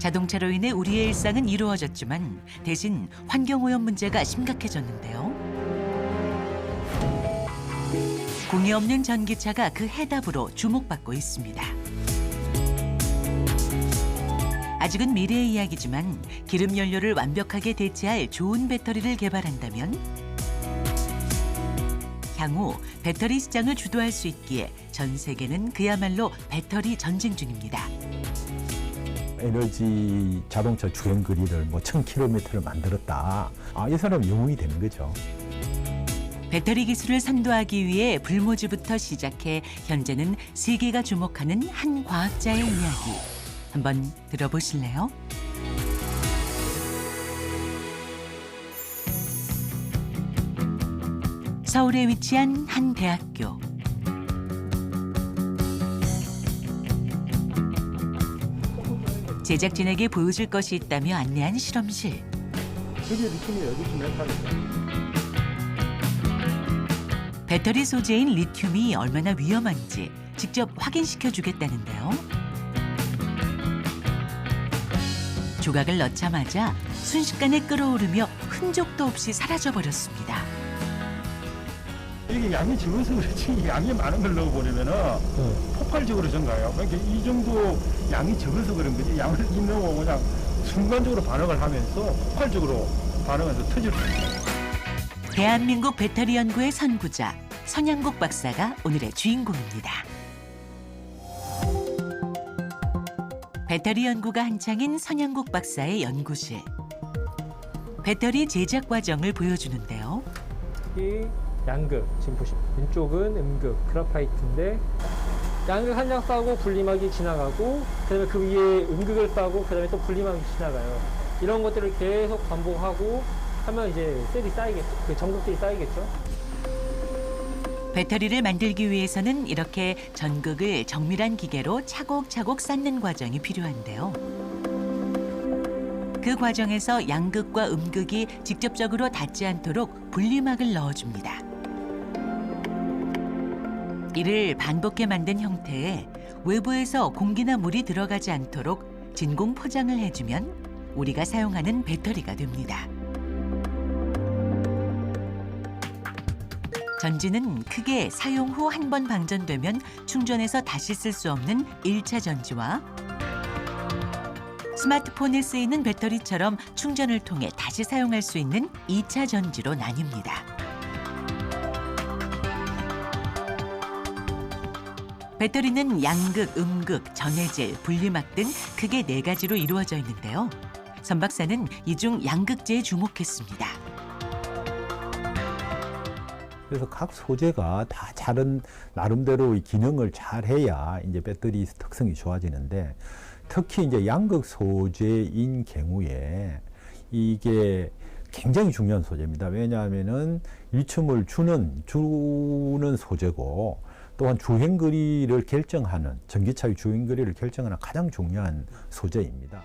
자동차로 인해 우리의 일상은 이루어졌지만 대신 환경오염 문제가 심각해졌는데요. 공해 없는 전기차가 그 해답으로 주목받고 있습니다. 아직은 미래의 이야기지만 기름 연료를 완벽하게 대체할 좋은 배터리를 개발한다면 향후 배터리 시장을 주도할 수 있기에 전 세계는 그야말로 배터리 전쟁 중입니다. 에너지 자동차 주행 거리를 뭐 1000km를 만들었다. 이 사람은 영웅이 되는 거죠. 배터리 기술을 선도하기 위해 불모지부터 시작해 현재는 세계가 주목하는 한 과학자의 이야기. 한번 들어보실래요? 서울에 위치한 한 대학교. 제작진에게 보여줄 것이 있다며 안내한 실험실. 배터리 소재인 리튬이 얼마나 위험한지 직접 확인시켜 주겠다는데요. 조각을 넣자마자 순식간에 끓어오르며 흔적도 없이 사라져버렸습니다. 이게 양이 적어서 그렇지 양이 많은 걸 넣어버리면은 폭발적으로 전가요. 그러니까 이 정도 양이 적어서 그런 거지. 양을 넣으면 그냥 순간적으로 반응을 하면서 폭발적으로 반응해서 터질 수 있어요. 대한민국 배터리 연구의 선구자 선양국 박사가 오늘의 주인공입니다. 배터리 연구가 한창인 선양국 박사의 연구실. 배터리 제작 과정을 보여주는데요. 이 양극, 지금 보시면 왼쪽은 음극, 그라파이트인데 양극 한 장 싸고 분리막이 지나가고 그다음에 그 위에 음극을 싸고 그다음에 또 분리막이 지나가요. 이런 것들을 계속 반복하고 하면 이제 셀이 쌓이겠죠. 그 전극들이 쌓이겠죠. 배터리를 만들기 위해서는 이렇게 전극을 정밀한 기계로 차곡차곡 쌓는 과정이 필요한데요. 그 과정에서 양극과 음극이 직접적으로 닿지 않도록 분리막을 넣어줍니다. 이를 반복해 만든 형태에 외부에서 공기나 물이 들어가지 않도록 진공 포장을 해주면 우리가 사용하는 배터리가 됩니다. 전지는 크게 사용 후 한 번 방전되면 충전해서 다시 쓸 수 없는 1차 전지와 스마트폰에 쓰이는 배터리처럼 충전을 통해 다시 사용할 수 있는 2차 전지로 나뉩니다. 배터리는 양극, 음극, 전해질, 분리막 등 크게 4가지로 이루어져 있는데요. 선 박사는 이 중 양극재에 주목했습니다. 그래서 각 소재가 다 다른 나름대로의 기능을 잘 해야 이제 배터리 특성이 좋아지는데 특히 이제 양극 소재인 경우에 이게 굉장히 중요한 소재입니다. 왜냐하면은 리튬을 주는 소재고 또한 주행거리를 결정하는 전기차의 주행거리를 결정하는 가장 중요한 소재입니다.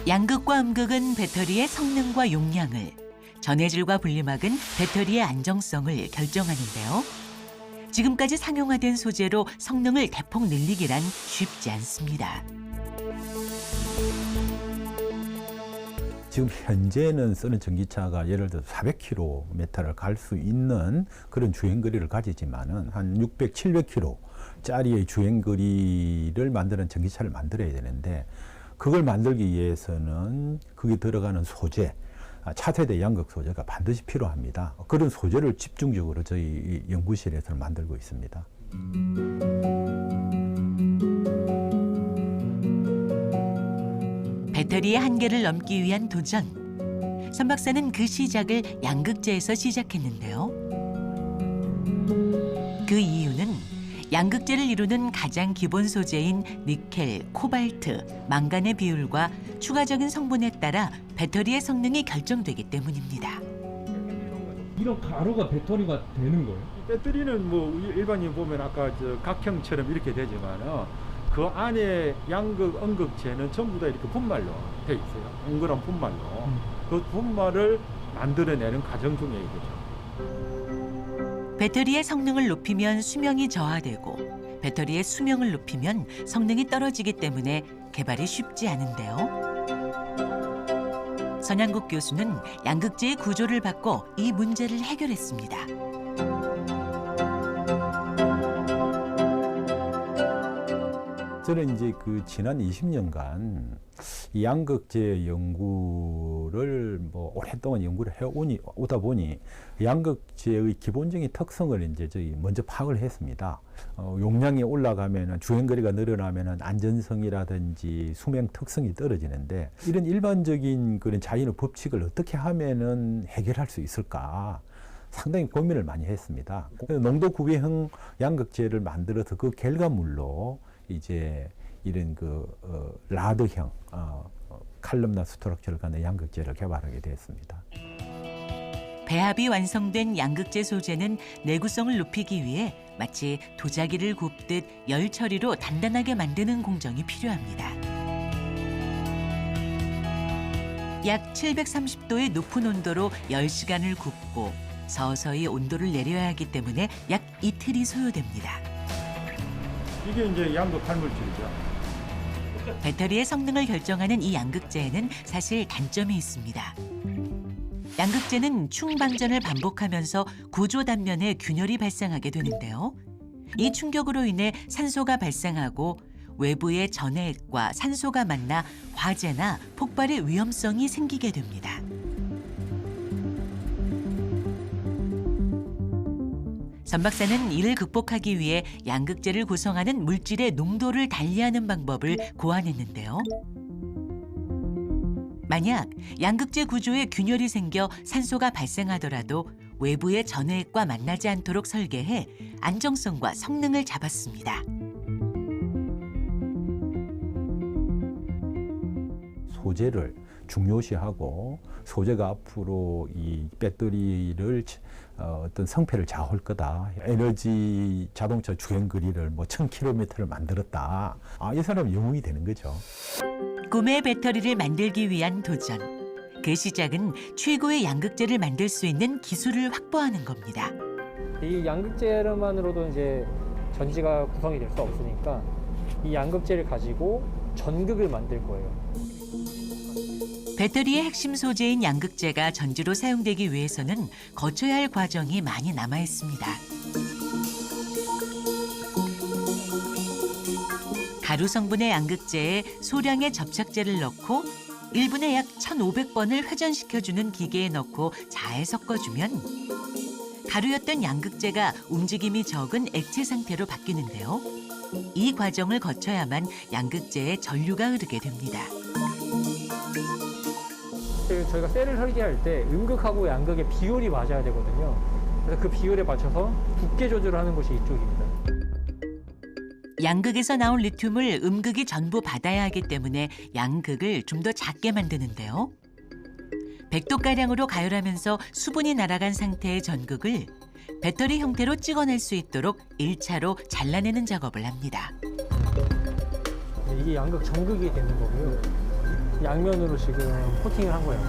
양극과 음극은 배터리의 성능과 용량을, 전해질과 분리막은 배터리의 안정성을 결정하는데요. 지금까지 상용화된 소재로 성능을 대폭 늘리기란 쉽지 않습니다. 지금 현재는 쓰는 전기차가 예를 들어 400km를 갈 수 있는 그런 주행거리를 가지지만은 한 600, 700km짜리의 주행거리를 만드는 전기차를 만들어야 되는데 그걸 만들기 위해서는 거기 들어가는 소재, 차세대 양극 소재가 반드시 필요합니다. 그런 소재를 집중적으로 저희 연구실에서는 만들고 있습니다. 배터리의 한계를 넘기 위한 도전. 선 박사는 그 시작을 양극재에서 시작했는데요. 그 이유는 양극재를 이루는 가장 기본 소재인 니켈, 코발트, 망간의 비율과 추가적인 성분에 따라 배터리의 성능이 결정되기 때문입니다. 이런 가루가 배터리가 되는 거예요? 배터리는 뭐 일반인 보면 아까 저 각형처럼 이렇게 되지만은 그 안에 양극, 음극재는 전부 다 이렇게 분말로 돼 있어요. 동그란 분말로. 그 분말을 만들어내는 과정 중에 이거죠. 배터리의 성능을 높이면 수명이 저하되고 배터리의 수명을 높이면 성능이 떨어지기 때문에 개발이 쉽지 않은데요. 선양국 교수는 양극재의 구조를 바꿔 이 문제를 해결했습니다. 저는 이제 그 지난 20년간 이 양극재 연구를 뭐 오랫동안 연구를 오다 보니 양극재의 기본적인 특성을 이제 저희 먼저 파악을 했습니다. 용량이 올라가면은 주행거리가 늘어나면은 안전성이라든지 수명 특성이 떨어지는데 이런 일반적인 그런 자연의 법칙을 어떻게 하면은 해결할 수 있을까? 상당히 고민을 많이 했습니다. 농도 구배형 양극재를 만들어서 그 결과물로 이제 이런 라드형 칼럼나 스트럭처를 갖는 양극재를 개발하게 되었습니다. 배합이 완성된 양극재 소재는 내구성을 높이기 위해 마치 도자기를 굽듯 열 처리로 단단하게 만드는 공정이 필요합니다. 약 730도의 높은 온도로 10시간을 굽고 서서히 온도를 내려야 하기 때문에 약 이틀이 소요됩니다. 이게 이제 양극 발물질이죠. 배터리의 성능을 결정하는 이 양극재에는 사실 단점이 있습니다. 양극재는 충방전을 반복하면서 구조 단면에 균열이 발생하게 되는데요. 이 충격으로 인해 산소가 발생하고 외부의 전해액과 산소가 만나 화재나 폭발의 위험성이 생기게 됩니다. 전 박사는 이를 극복하기 위해 양극재를 구성하는 물질의 농도를 달리하는 방법을 고안했는데요. 만약 양극재 구조에 균열이 생겨 산소가 발생하더라도 외부의 전해액과 만나지 않도록 설계해 안정성과 성능을 잡았습니다. 소재를 중요시하고 소재가 앞으로 이 배터리를 어떤 성패를 좌우할 거다. 에너지 자동차 주행 거리를 뭐 1000km를 만들었다. 이 사람은 영웅이 되는 거죠. 꿈의 배터리를 만들기 위한 도전. 그 시작은 최고의 양극재를 만들 수 있는 기술을 확보하는 겁니다. 이 양극재만으로도 이제 전지가 구성이 될 수 없으니까 이 양극재를 가지고 전극을 만들 거예요. 배터리의 핵심 소재인 양극재가 전지로 사용되기 위해서는 거쳐야 할 과정이 많이 남아 있습니다. 가루 성분의 양극재에 소량의 접착제를 넣고 1분에 약 1,500번을 회전시켜주는 기계에 넣고 잘 섞어주면 가루였던 양극재가 움직임이 적은 액체 상태로 바뀌는데요. 이 과정을 거쳐야만 양극재에 전류가 흐르게 됩니다. 저희가 셀을 설계할 때 음극하고 양극의 비율이 맞아야 되거든요. 그래서 그 비율에 맞춰서 두께 조절을 하는 곳이 이쪽입니다. 양극에서 나온 리튬을 음극이 전부 받아야 하기 때문에 양극을 좀 더 작게 만드는데요. 100도가량으로 가열하면서 수분이 날아간 상태의 전극을 배터리 형태로 찍어낼 수 있도록 1차로 잘라내는 작업을 합니다. 이게 양극 전극이 되는 거고요. 양면으로 지금 코팅을 한 거예요.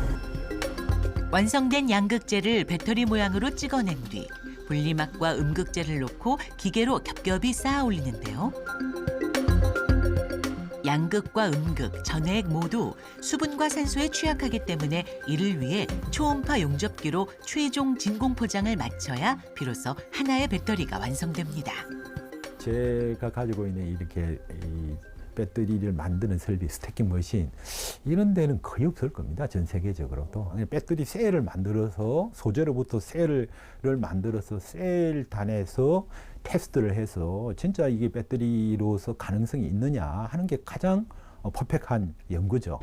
완성된 양극재를 배터리 모양으로 찍어낸 뒤 분리막과 음극재를 놓고 기계로 겹겹이 쌓아 올리는데요. 양극과 음극, 전해액 모두 수분과 산소에 취약하기 때문에 이를 위해 초음파 용접기로 최종 진공 포장을 마쳐야 비로소 하나의 배터리가 완성됩니다. 제가 가지고 있는 이렇게 이 배터리를 만드는 설비, 스태킹 머신 이런 데는 거의 없을 겁니다. 전 세계적으로도. 배터리 셀을 만들어서 소재로부터 셀을 만들어서 셀단에서 테스트를 해서 진짜 이게 배터리로서 가능성이 있느냐 하는 게 가장 퍼펙트한 연구죠.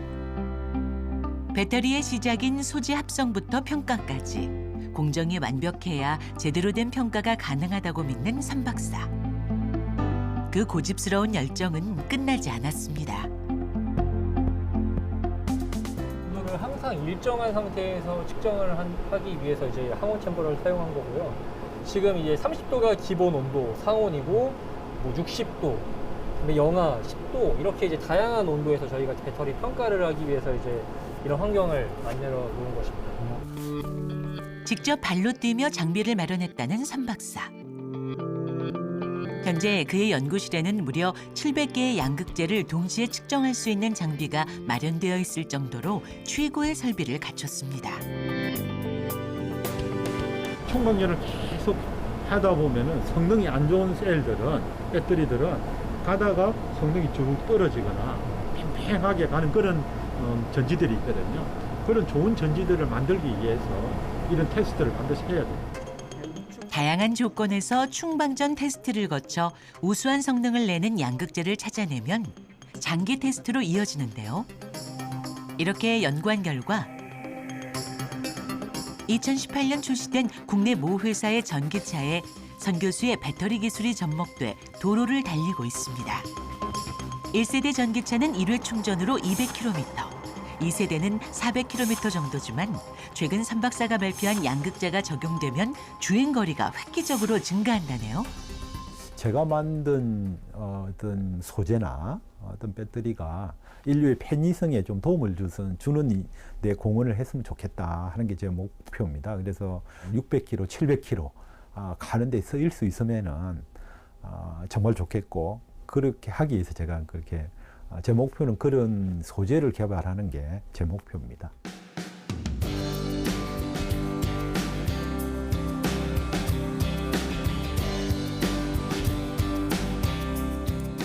배터리의 시작인 소재 합성부터 평가까지 공정이 완벽해야 제대로 된 평가가 가능하다고 믿는 선 박사. 그 고집스러운 열정은 끝나지 않았습니다. 온도를 항상 일정한 상태에서 측정을 하기 위해서 이제 항온 챔버를 사용한 거고요. 지금 이제 30도가 기본 온도, 상온이고 뭐 60도, 영하 10도 이렇게 이제 다양한 온도에서 저희가 배터리 평가를 하기 위해서 이제 이런 환경을 만들어 놓은 것입니다. 직접 발로 뛰며 장비를 마련했다는 선 박사. 현재 그의 연구실에는 무려 700개의 양극재를 동시에 측정할 수 있는 장비가 마련되어 있을 정도로 최고의 설비를 갖췄습니다. 총각열을 계속 하다 보면은 성능이 안 좋은 셀들은, 배터리들은 가다가 성능이 쭉 떨어지거나 팽팽하게 가는 그런 전지들이 있거든요. 그런 좋은 전지들을 만들기 위해서 이런 테스트를 반드시 해야 돼요. 다양한 조건에서 충방전 테스트를 거쳐 우수한 성능을 내는 양극재를 찾아내면 장기 테스트로 이어지는데요. 이렇게 연구한 결과 2018년 출시된 국내 모 회사의 전기차에 선 교수의 배터리 기술이 접목돼 도로를 달리고 있습니다. 1세대 전기차는 1회 충전으로 200km, 2세대는 400km 정도지만 최근 선 박사가 발표한 양극재가 적용되면 주행거리가 획기적으로 증가한다네요. 제가 만든 어떤 소재나 어떤 배터리가 인류의 편의성에 좀 도움을 주는 데 공헌을 했으면 좋겠다 하는 게 제 목표입니다. 그래서 600km, 700km 가는 데 쓰일 수 있으면은 정말 좋겠고, 그렇게 하기 위해서 제가 그렇게 제 목표는 그런 소재를 개발하는 게 제 목표입니다.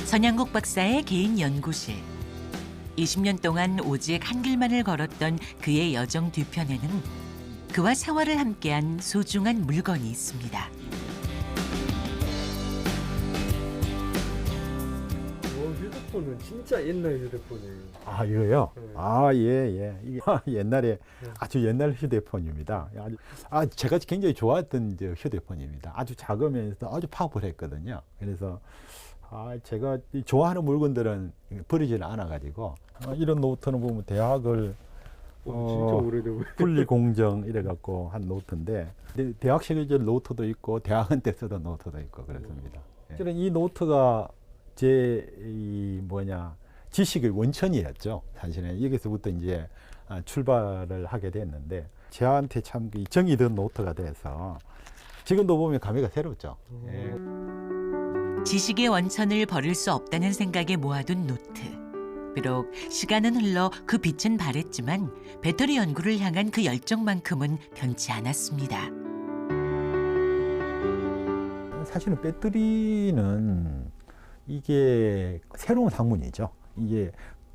선양국 박사의 개인 연구실. 20년 동안 오직 한 길만을 걸었던 그의 여정 뒤편에는 그와 세월을 함께한 소중한 물건이 있습니다. 휴대폰은 진짜 옛날 휴대폰이에요. 아, 이거요? 네. 아, 예. 이게 옛날에 아주 옛날 휴대폰입니다. 제가 굉장히 좋아했던 이제 휴대폰입니다. 아주 작으면서 아주 파워풀했거든요. 그래서 제가 좋아하는 물건들은 버리지는 않아가지고, 이런 노트는 보면 대학을 진짜 오래되고. 분리공정 이래갖고 한 노트인데, 대학 시절 노트도 있고 대학원 때 쓰던 노트도 있고 그렇습니다. 저는 이 노트가 지식의 원천이었죠. 사실은 여기서부터 이제 출발을 하게 됐는데, 저한테 참 정이 든 노트가 돼서 지금도 보면 감회가 새롭죠. 예. 지식의 원천을 버릴 수 없다는 생각에 모아둔 노트. 비록 시간은 흘러 그 빛은 바랬지만 배터리 연구를 향한 그 열정만큼은 변치 않았습니다. 사실은 배터리는 이게 새로운 학문이죠. 이게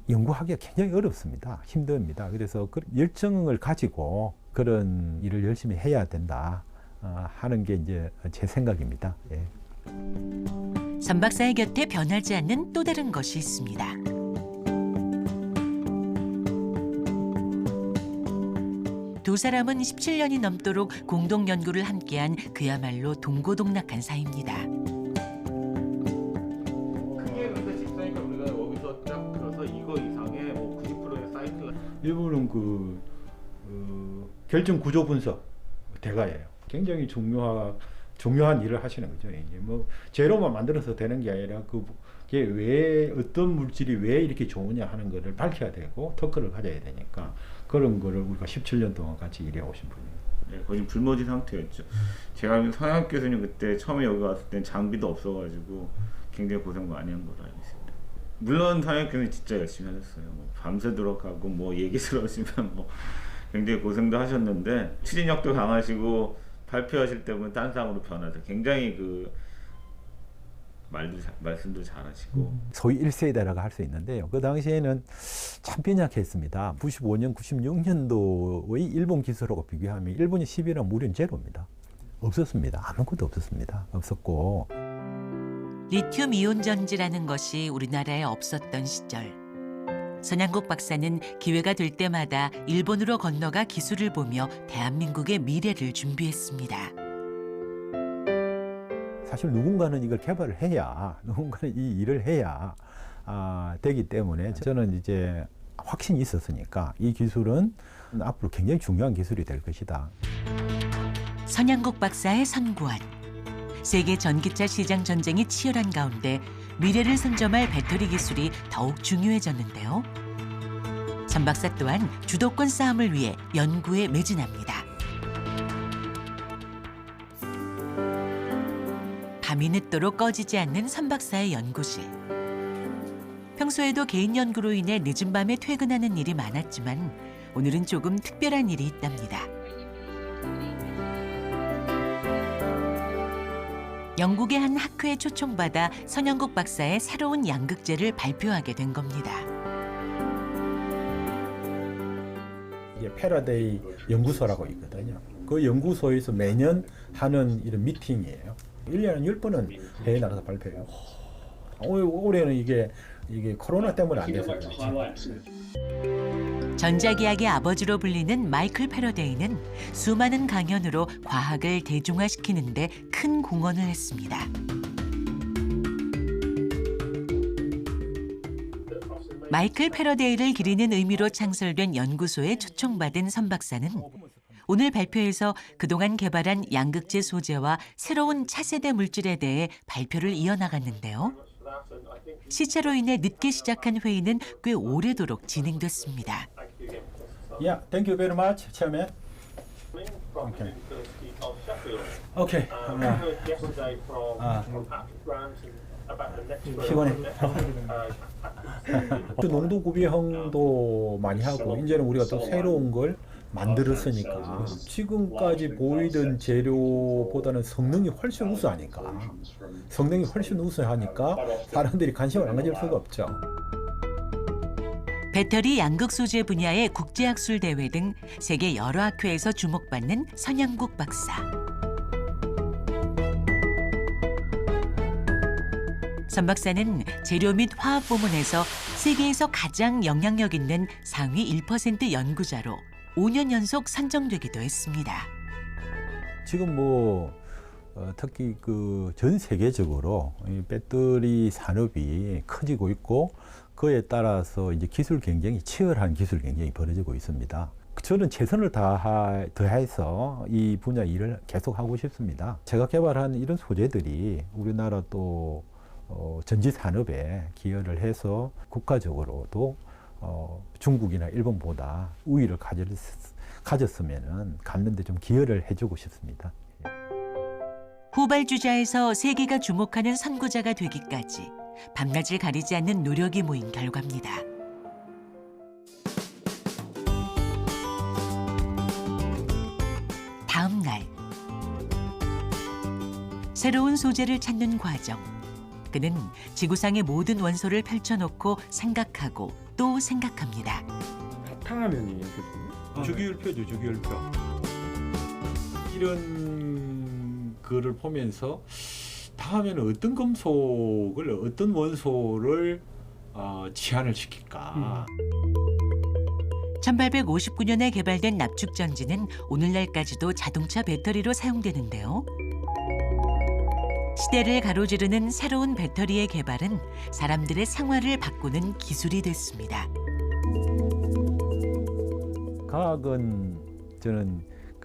연구하기가 굉장히 어렵습니다. 힘듭니다. 그래서 그 열정을 가지고 그런 일을 열심히 해야 된다 하는 게 이제 제 생각입니다. 예. 선 박사의 곁에 변하지 않는 또 다른 것이 있습니다. 두 사람은 17년이 넘도록 공동 연구를 함께한 그야말로 동고동락한 사이입니다. 크게 근데 집사니까 우리가 여기서 딱 들어서 이거 이상의 뭐 90%의 사이클. 일부는 결정 구조 분석 대가예요. 굉장히 중요한 일을 하시는 거죠. 이제 뭐 재료만 만들어서 되는 게 아니라 그게 왜 어떤 물질이 왜 이렇게 좋으냐 하는 거를 밝혀야 되고 특허를 가져야 되니까, 그런 거를 우리가 17년 동안 같이 일해 오신 분이에요. 네, 거의 불모지 상태였죠. 제가 알기로 서양 교수님 그때 처음에 여기 왔을 땐 장비도 없어가지고 굉장히 고생 많이 한 걸로 알고 있습니다. 물론 서양 교수님 진짜 열심히 하셨어요. 뭐 밤새도록 하고 뭐 얘기 들어오시면 뭐 굉장히 고생도 하셨는데, 추진력도 강하시고 발표하실 때 보면 딴상으로 변하죠. 굉장히 말씀도 잘하시고. 소위 1세대라고 할 수 있는데요. 그 당시에는 참 빈약했습니다. 95년, 96년도의 일본 기술하고 비교하면 일본이 10이랑 무려 제로입니다. 없었습니다. 아무것도 없었습니다. 없었고. 리튬 이온 전지라는 것이 우리나라에 없었던 시절. 선양국 박사는 기회가 될 때마다 일본으로 건너가 기술을 보며 대한민국의 미래를 준비했습니다. 사실 누군가는 이걸 개발을 해야, 누군가는 이 일을 해야 되기 때문에 저는 이제 확신이 있었으니까 이 기술은 앞으로 굉장히 중요한 기술이 될 것이다. 선양국 박사의 선구안. 세계 전기차 시장 전쟁이 치열한 가운데 미래를 선점할 배터리 기술이 더욱 중요해졌는데요. 선 박사 또한 주도권 싸움을 위해 연구에 매진합니다. 밤이 늦도록 꺼지지 않는 선 박사의 연구실. 평소에도 개인 연구로 인해 늦은 밤에 퇴근하는 일이 많았지만 오늘은 조금 특별한 일이 있답니다. 영국의 한 학회에 초청받아 선영국 박사의 새로운 양극재를 발표하게 된 겁니다. 이게 패러데이 연구소라고 있거든요. 그 연구소에서 매년 하는 이런 미팅이에요. 1년에 한 10번은 해외 나가서 발표해요. 올해는 이게 코로나 때문에 안 돼서 그렇지. 전자기학의 아버지로 불리는 마이클 패러데이는 수많은 강연으로 과학을 대중화시키는 데 큰 공헌을 했습니다. 마이클 패러데이를 기리는 의미로 창설된 연구소에 초청받은 선 박사는 오늘 발표에서 그동안 개발한 양극재 소재와 새로운 차세대 물질에 대해 발표를 이어나갔는데요. 시차로 인해 늦게 시작한 회의는 꽤 오래도록 진행됐습니다. Yeah, thank you very much, Chairman. Okay. Okay. 피곤해. 농도 구비형도 많이 하고 이제는 우리가 또 새로운 걸 만들었으니까 지금까지 보이던 재료보다는 성능이 훨씬 우수하니까 사람들이 관심을 안 가질 수가 없죠. 배터리 양극 소재 분야의 국제학술 대회 등 세계 여러 학회에서 주목받는 선영국 박사. 선 박사는 재료 및 화학 부문에서 세계에서 가장 영향력 있는 상위 1% 연구자로 5년 연속 선정되기도 했습니다. 지금 특히 전 세계적으로 이 배터리 산업이 커지고 있고 그에 따라서 이제 치열한 기술 경쟁이 벌어지고 있습니다. 저는 최선을 다해서 이 분야 일을 계속 하고 싶습니다. 제가 개발한 이런 소재들이 우리나라 또 전지 산업에 기여를 해서 국가적으로도 중국이나 일본보다 우위를 가졌으면 갖는 데 좀 기여를 해주고 싶습니다. 후발주자에서 세계가 주목하는 선구자가 되기까지 밤낮을 가리지 않는 노력이 모인 결과입니다. 다음 날 새로운 소재를 찾는 과정. 그는 지구상의 모든 원소를 펼쳐놓고 생각하고 또 생각합니다. 바탕화면이에요. 주기율표죠, 주기율표. 이런 거를 보면서 다음에는 어떤 금속을 어떤 원소를 치환을 시킬까. 1859년에 개발된 납축전지는 오늘날까지도 자동차 배터리로 사용되는데요. 시대를 가로지르는 새로운 배터리의 개발은 사람들의 생활을 바꾸는 기술이 됐습니다. 과학은 저는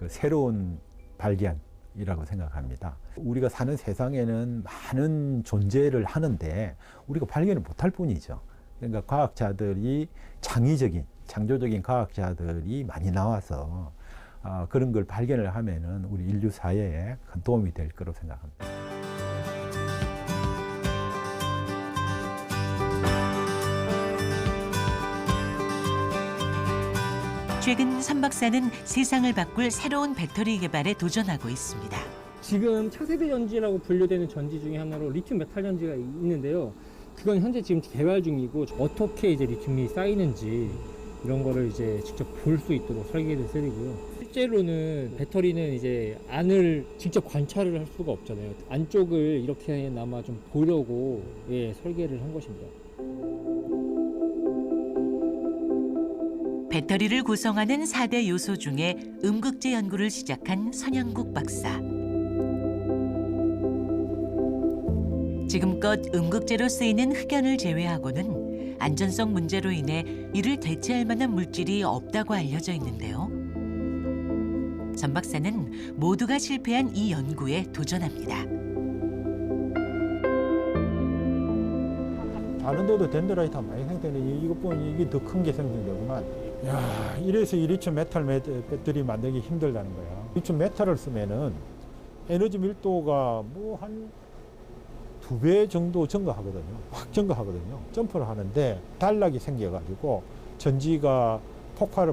새로운 발견이라고 생각합니다. 우리가 사는 세상에는 많은 존재를 하는데 우리가 발견을 못할 뿐이죠. 그러니까 과학자들이 창조적인 과학자들이 많이 나와서 그런 걸 발견을 하면은 우리 인류 사회에 큰 도움이 될 거라고 생각합니다. 최근 선 박사는 세상을 바꿀 새로운 배터리 개발에 도전하고 있습니다. 지금 차세대 전지라고 분류되는 전지 중에 하나로 리튬 메탈 전지가 있는데요. 그건 현재 지금 개발 중이고 어떻게 이제 리튬이 쌓이는지 이런 거를 이제 직접 볼 수 있도록 설계를 해드리고요. 실제로는 배터리는 이제 안을 직접 관찰을 할 수가 없잖아요. 안쪽을 이렇게나마 좀 보려고 설계를 한 것입니다. 배터리를 구성하는 4대 요소 중에 음극재 연구를 시작한 선영국 박사. 지금껏 음극재로 쓰이는 흑연을 제외하고는 안전성 문제로 인해 이를 대체할 만한 물질이 없다고 알려져 있는데요. 선 박사는 모두가 실패한 이 연구에 도전합니다. 다른 데도 덴드라이트가 많이 생성되는데 이것 보니 이게 더 큰 게 생성되구만. 야, 이래서 이 리튬 메탈 배터리 만들기 힘들다는 거야. 리튬 메탈을 쓰면은 에너지 밀도가 한 2배 정도 증가하거든요. 확 증가하거든요. 점프를 하는데 단락이 생겨가지고 전지가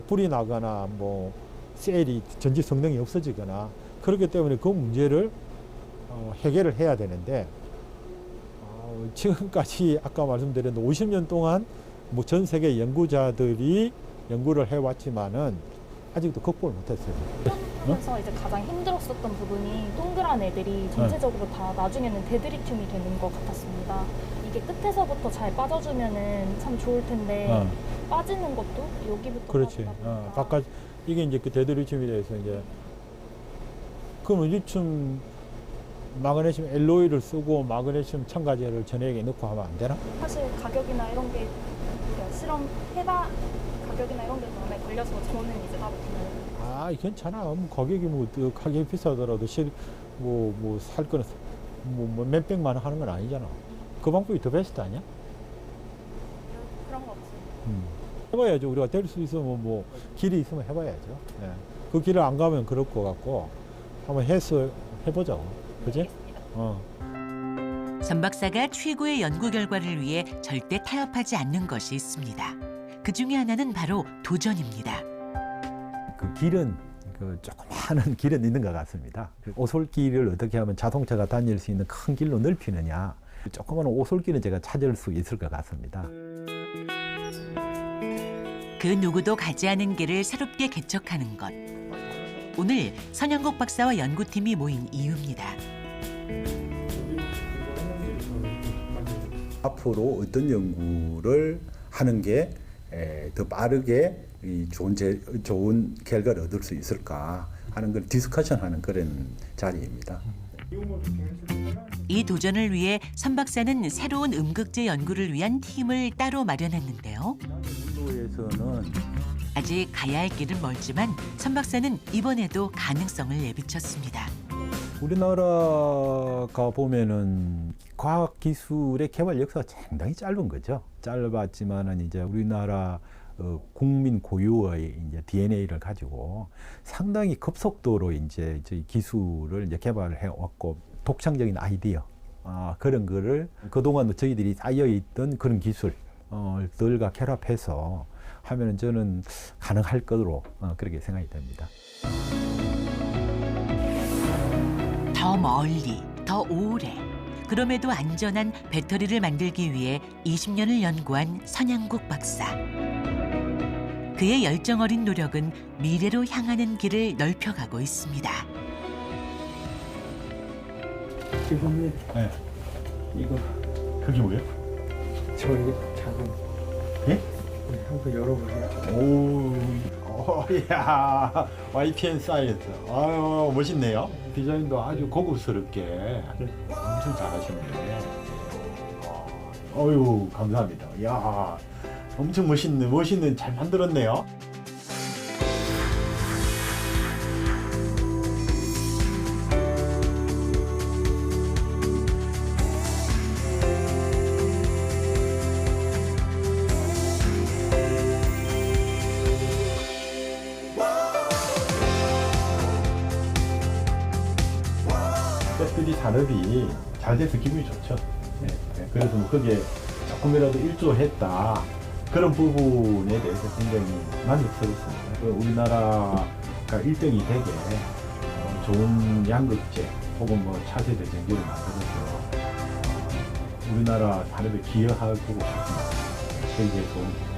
불이 나거나 뭐 셀이 전지 성능이 없어지거나 그렇기 때문에 그 문제를 해결을 해야 되는데 지금까지 아까 말씀드린 50년 동안 뭐 전 세계 연구자들이 연구를 해왔지만은 아직도 극복을 못했어요. 그래서 이제 가장 힘들었었던 부분이 동그란 애들이 전체적으로 다 나중에는 데드리튬이 되는 것 같았습니다. 이게 끝에서부터 잘 빠져주면은 참 좋을 텐데 빠지는 것도 여기부터 그렇지. 빠지다 보니까 바깥 이게 이제 그 데드리튬에 대해서 이제 그럼 리튬 마그네슘 엘로이를 쓰고 마그네슘 첨가제를 전해에 넣고 하면 안 되나? 사실 가격이나 이런 게 가격이나 이런 게 마음에 걸려서 저는 이제 따로 구매를 괜찮아. 가격이 가격이 비싸더라도 살 거는 몇백만 원 하는 건 아니잖아. 그 방법이 더 베스트 아니야? 그런 거 없어요. 해봐야죠. 우리가 될 수 있으면 길이 있으면 해봐야죠. 예. 그 길을 안 가면 그럴 것 같고 한번 해보자고. 그지? 선 박사가 최고의 연구 결과를 위해 절대 타협하지 않는 것이 있습니다. 그 중에 하나는 바로 도전입니다. 그 길은 조그마한 길은 있는 것 같습니다. 오솔길을 어떻게 하면 자동차가 다닐 수 있는 큰 길로 넓히느냐. 조그마한 오솔길은 제가 찾을 수 있을 것 같습니다. 그 누구도 가지 않은 길을 새롭게 개척하는 것. 오늘 선영국 박사와 연구팀이 모인 이유입니다. 앞으로 어떤 연구를 하는 게 더 빠르게 좋은 결과를 얻을 수 있을까 하는 걸 디스커션하는 그런 자리입니다. 이 도전을 위해 선 박사는 새로운 음극재 연구를 위한 팀을 따로 마련했는데요. 인도에서는 아직 가야 할 길은 멀지만 선 박사는 이번에도 가능성을 내비쳤습니다. 우리나라가 보면은 과학 기술의 개발 역사가 상당히 짧은 거죠. 짧았지만은 이제 우리나라 국민 고유의 이제 DNA를 가지고 상당히 급속도로 이제 저희 기술을 이제 개발을 해왔고 독창적인 아이디어 그런 거를 그동안 저희들이 쌓여 있던 그런 기술들과 결합해서 하면은 저는 가능할 것으로 그렇게 생각이 됩니다. 더 멀리, 더 오래, 그럼에도 안전한 배터리를 만들기 위해 20년을 연구한 선양국 박사. 그의 열정 어린 노력은 미래로 향하는 길을 넓혀가고 있습니다. 교수님, 네. 이거 그게 뭐예요? 저희 작은 예? 한번 열어보세요. 야, YPN 사이언스. 아유, 멋있네요. 디자인도 아주 고급스럽게 엄청 잘하시네. 어유, 감사합니다. 야, 엄청 멋있는 잘 만들었네요. 배터리 산업이 잘 돼서 기분이 좋죠. 그래서 뭐 거기에 조금이라도 일조했다. 그런 부분에 대해서 굉장히 만족스럽습니다. 우리나라가 1등이 되게 좋은 양극재 혹은 뭐 차세대 전기를 만들어서 우리나라 산업에 기여하고 싶습니다. 굉장히 좋은